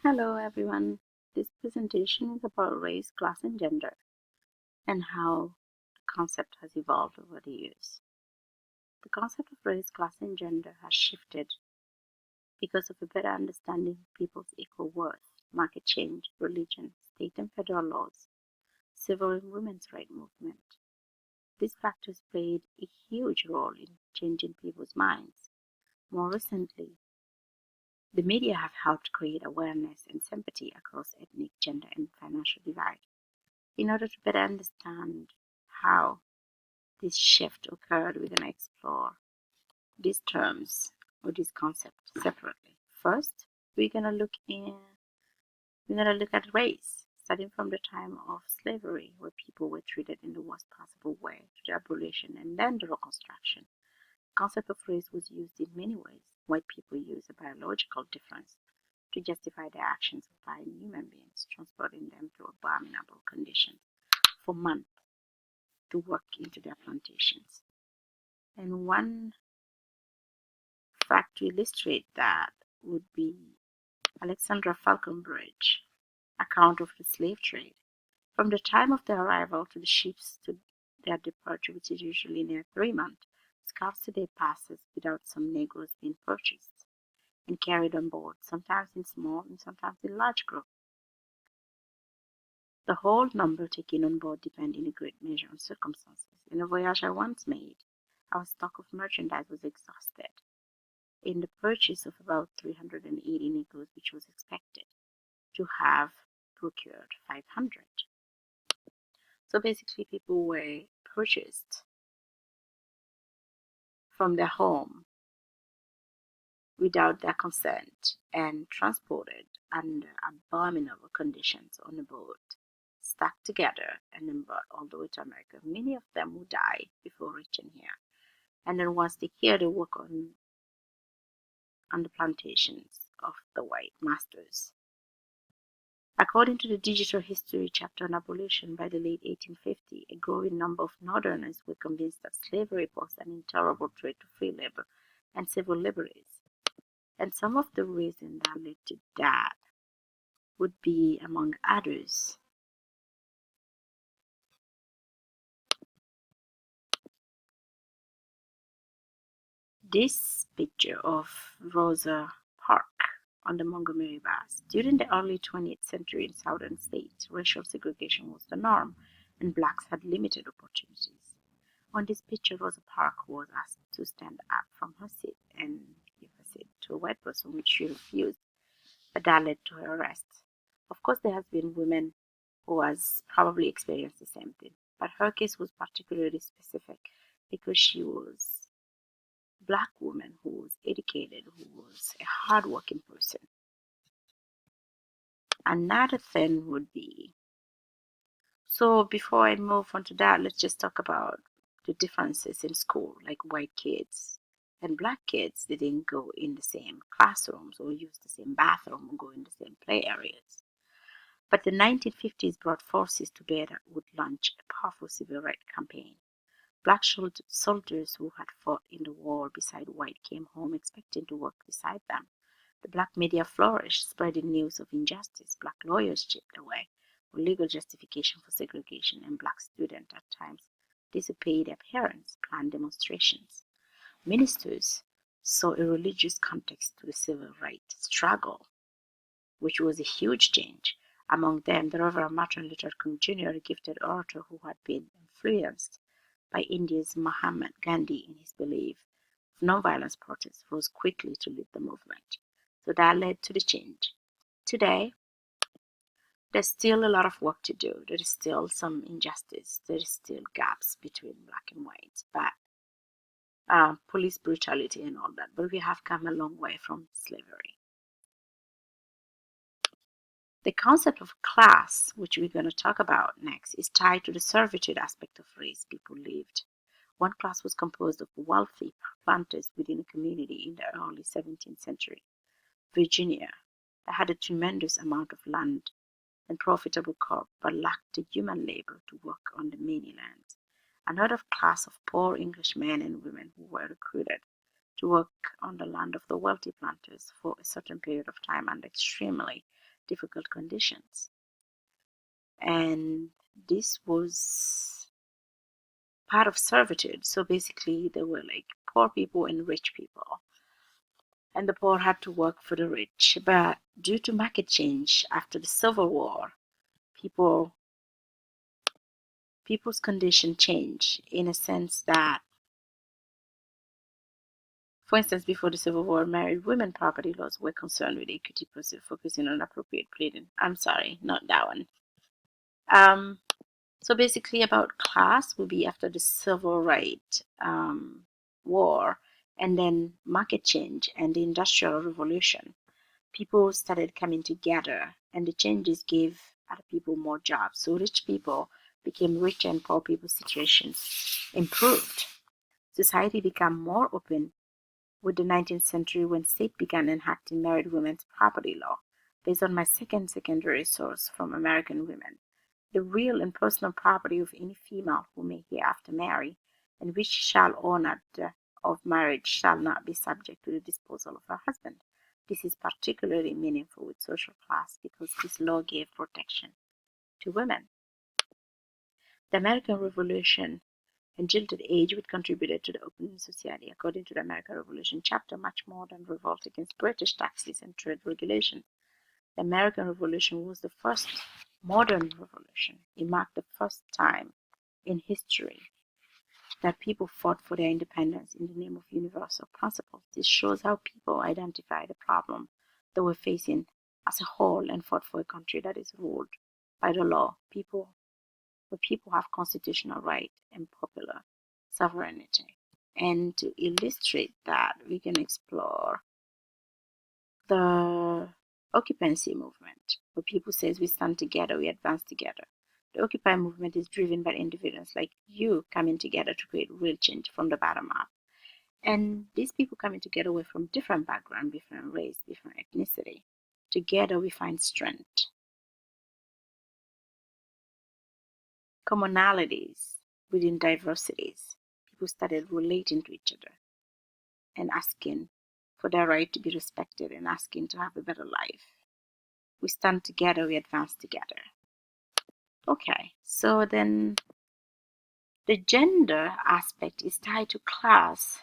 Hello everyone. This presentation is about race, class, and gender and how the concept has evolved over the years. The concept of race, class, and gender has shifted because of a better understanding of people's equal worth, market change, religion, state and federal laws, civil and women's rights movement. These factors played a huge role in changing people's minds. More recently, the media have helped create awareness and sympathy across ethnic, gender, and financial divide. In order to better understand how this shift occurred, we're going to explore these terms or these concepts separately. First, we're going to look at race, starting from the time of slavery, where people were treated in the worst possible way, to the abolition and then the reconstruction. The concept of race was used in many ways. White people use a biological difference to justify their actions of buying human beings, transporting them through abominable conditions for months to work into their plantations. And one fact to illustrate that would be Alexandra Falconbridge account of the slave trade. From the time of their arrival to the ships to their departure, which is usually near 3 months, scarce a day passes without some Negroes being purchased and carried on board, sometimes in small and sometimes in large groups. The whole number taken on board depend in a great measure on circumstances. In a voyage I once made, our stock of merchandise was exhausted in the purchase of about 380 Negroes, which was expected to have procured 500. So basically, people were purchased from their home without their consent and transported under abominable conditions on a boat, stuck together, and then brought all the way to America. Many of them would die before reaching here. And then once they here, they work on the plantations of the white masters. According to the Digital History chapter on abolition by the late 1850s, a growing number of Northerners were convinced that slavery posed an intolerable threat to free labor and civil liberties. And some of the reasons that led to that would be, among others, this picture of Rosa Parks on the Montgomery bus. During the early 20th century in southern states, racial segregation was the norm, and blacks had limited opportunities. On this picture, Rosa Parks was asked to stand up from her seat and give a seat to a white person, which she refused, but that led to her arrest. Of course, there has been women who has probably experienced the same thing, but her case was particularly specific because she was a black woman who was educated, who was a hardworking person. Another thing would be, so before I move on to that, let's just talk about the differences in school. Like white kids and black kids, they didn't go in the same classrooms or use the same bathroom or go in the same play areas. But the 1950s brought forces to bear that would launch a powerful civil rights campaign. Black soldiers who had fought in the war beside white came home expecting to work beside them. The black media flourished, spreading news of injustice. Black lawyers chipped away with legal justification for segregation, and black students at times disobeyed their parents, planned demonstrations. Ministers saw a religious context to the civil rights struggle, which was a huge change. Among them, the Reverend Martin Luther King Jr., a gifted orator who had been influenced by India's Mahatma Gandhi in his belief of nonviolence protests, rose quickly to lead the movement. So that led to the change. Today, there's still a lot of work to do. There is still some injustice. There is still gaps between black and white, but police brutality and all that. But we have come a long way from slavery. The concept of class, which we're going to talk about next, is tied to the servitude aspect of race people lived. One class was composed of wealthy planters within a community in the early 17th century. Virginia, that had a tremendous amount of land and profitable crop but lacked the human labor to work on the many lands. Another class of poor English men and women who were recruited to work on the land of the wealthy planters for a certain period of time under extremely difficult conditions. And this was part of servitude. So basically, there were like poor people and rich people. And the poor had to work for the rich. But due to market change after the Civil War, people's condition changed in a sense that, for instance, before the Civil War, married women property laws were concerned with equity, focusing on appropriate pleading. I'm sorry, not that one. So basically, about class will be after the Civil Rights War, and then market change and the Industrial Revolution. People started coming together, and the changes gave other people more jobs. So rich people became richer, and poor people's situations improved. Society became more open with the 19th century when state began enacting married women's property law based on my secondary source from American Women. The real and personal property of any female who may hereafter marry, and which shall own at of marriage, shall not be subject to the disposal of her husband. This is particularly meaningful with social class because this law gave protection to women. The American Revolution and Gilded Age, which contributed to the opening society, according to the American Revolution chapter, much more than revolt against British taxes and trade regulations. The American Revolution was the first modern revolution. It marked the first time in history that people fought for their independence in the name of universal principles. This shows how people identify the problem they were facing as a whole and fought for a country that is ruled by the law. Where people have constitutional right and popular sovereignty. And to illustrate that, we can explore the occupancy movement, where people says we stand together, we advance together. The Occupy movement is driven by individuals like you coming together to create real change from the bottom up. And these people coming together were from different background, different race, different ethnicity. Together we find strength. Commonalities within diversities. People started relating to each other and asking for their right to be respected and asking to have a better life. We stand together, we advance together. Okay, so then the gender aspect is tied to class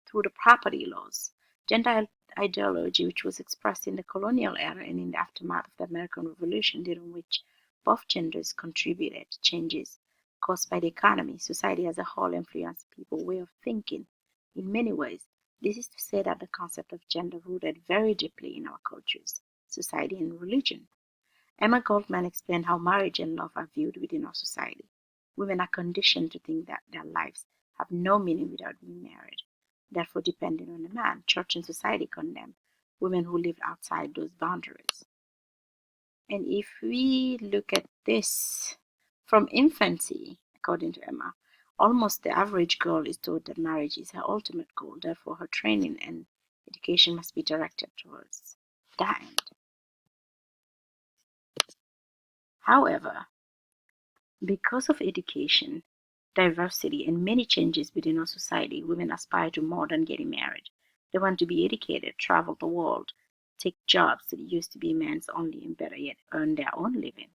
through the property laws. Gender ideology, which was expressed in the colonial era and in the aftermath of the American Revolution, during which both genders contributed to changes caused by the economy, society as a whole influenced people's way of thinking in many ways. This is to say that the concept of gender rooted very deeply in our cultures, society, and religion. Emma Goldman explained how marriage and love are viewed within our society. Women are conditioned to think that their lives have no meaning without being married, therefore depending on a man. Church and society condemn women who live outside those boundaries. And if we look at this from infancy, according to Emma, almost the average girl is told that marriage is her ultimate goal, therefore her training and education must be directed towards that end. However, because of education, diversity, and many changes within our society, women aspire to more than getting married. They want to be educated, travel the world, take jobs that used to be men's only, and better yet, earn their own living.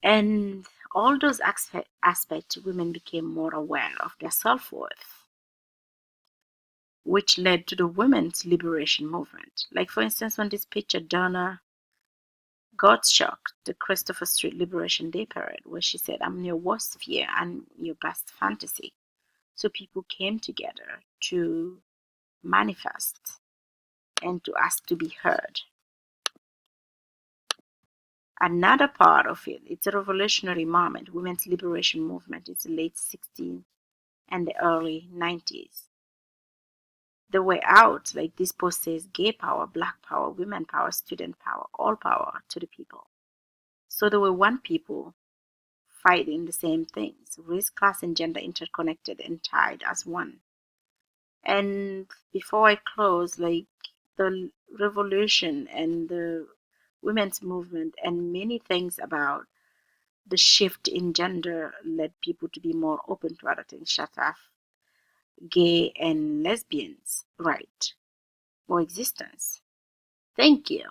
And all those aspects, women became more aware of their self-worth, which led to the women's liberation movement. Like, for instance, when this picture, Donna Gottschalk, the Christopher Street Liberation Day Parade, where she said, "I'm your worst fear and your best fantasy." So people came together to manifest and to ask to be heard. Another part of it, it's a revolutionary moment, women's liberation movement. It's the late 60s and the early 90s. The way out, like this post says, gay power, black power, women power, student power, all power to the people. So there were one people fighting the same things, race, class, and gender interconnected and tied as one. And before I close, like the revolution and the women's movement and many things about the shift in gender led people to be more open to other things, shut off gay and lesbians' right or existence. Thank you.